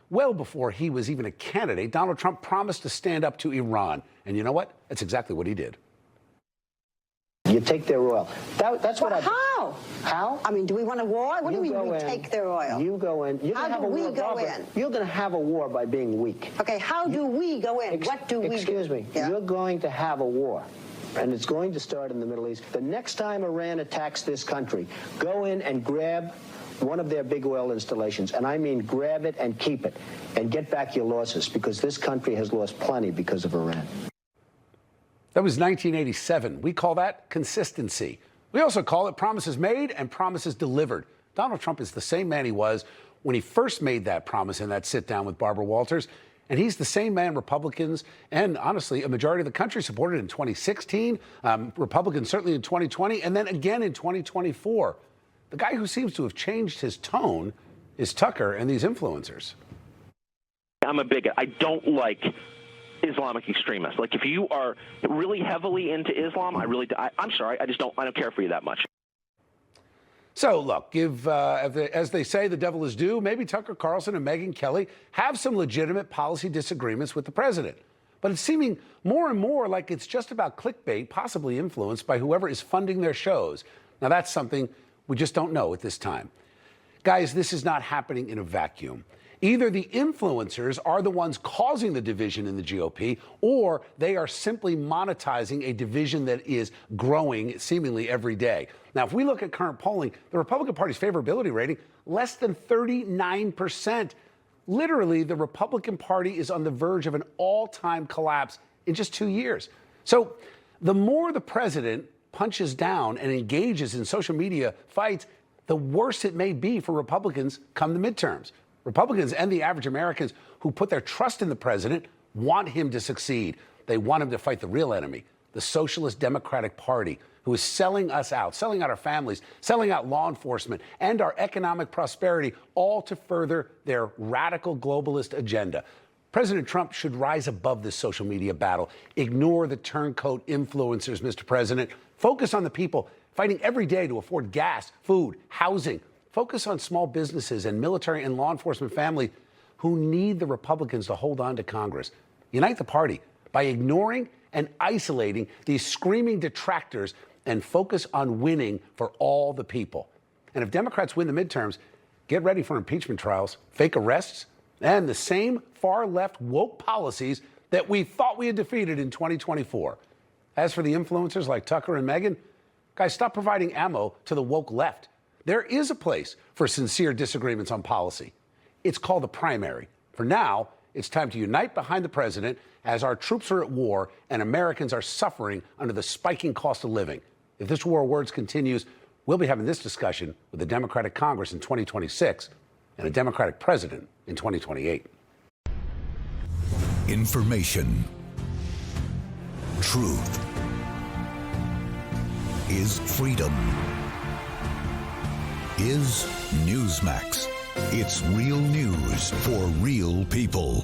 Well before he was even a candidate, Donald Trump promised to stand up to Iran. And you know what? That's exactly what he did. You take their oil. That's what How? How? I mean, do we want a war? What do we mean we take their oil? You go in. You're How gonna have do a we war, go Barbara. in? You're going to have a war by being weak. Okay, how do we go in? What do we do? Excuse me. Yeah. You're going to have a war. And it's going to start in the Middle East. The next time Iran attacks this country, go in and grab one of their big oil installations, and I mean grab it and keep it, and get back your losses, because this country has lost plenty because of Iran. That was 1987. We call that consistency. We also call it promises made and promises delivered. Donald Trump is the same man he was when he first made that promise in that sit-down with Barbara Walters. And he's the same man Republicans and, honestly, a majority of the country supported in 2016, Republicans certainly in 2020, and then again in 2024. The guy who seems to have changed his tone is Tucker and these influencers. I'm a bigot. I don't like Islamic extremists. Like, if you are really heavily into Islam, I'm sorry, I don't care for you that much. So, look, as they say, the devil is due. Maybe Tucker Carlson and Megyn Kelly have some legitimate policy disagreements with the president. But it's seeming more and more like it's just about clickbait, possibly influenced by whoever is funding their shows. Now, that's something we just don't know at this time. Guys, this is not happening in a vacuum. Either the influencers are the ones causing the division in the GOP, or they are simply monetizing a division that is growing seemingly every day. Now, if we look at current polling, the Republican Party's favorability rating, less than 39%. Literally, the Republican Party is on the verge of an all-time collapse in just 2 years. So the more the president punches down and engages in social media fights, the worse it may be for Republicans come the midterms. Republicans and the average Americans who put their trust in the president want him to succeed. They want him to fight the real enemy, the Socialist Democratic Party, who is selling us out, selling out our families, selling out law enforcement, and our economic prosperity, all to further their radical globalist agenda. President Trump should rise above this social media battle. Ignore the turncoat influencers, Mr. President. Focus on the people fighting every day to afford gas, food, housing. Focus on small businesses and military and law enforcement families who need the Republicans to hold on to Congress. Unite the party by ignoring and isolating these screaming detractors and focus on winning for all the people. And if Democrats win the midterms, get ready for impeachment trials, fake arrests, and the same far-left woke policies that we thought we had defeated in 2024. As for the influencers like Tucker and Megyn, guys, stop providing ammo to the woke left. There is a place for sincere disagreements on policy. It's called the primary. For now, it's time to unite behind the president as our troops are at war and Americans are suffering under the spiking cost of living. If this war of words continues, we'll be having this discussion with a Democratic Congress in 2026 and a Democratic president in 2028. Information. Truth is freedom. Is Newsmax. It's real news for real people.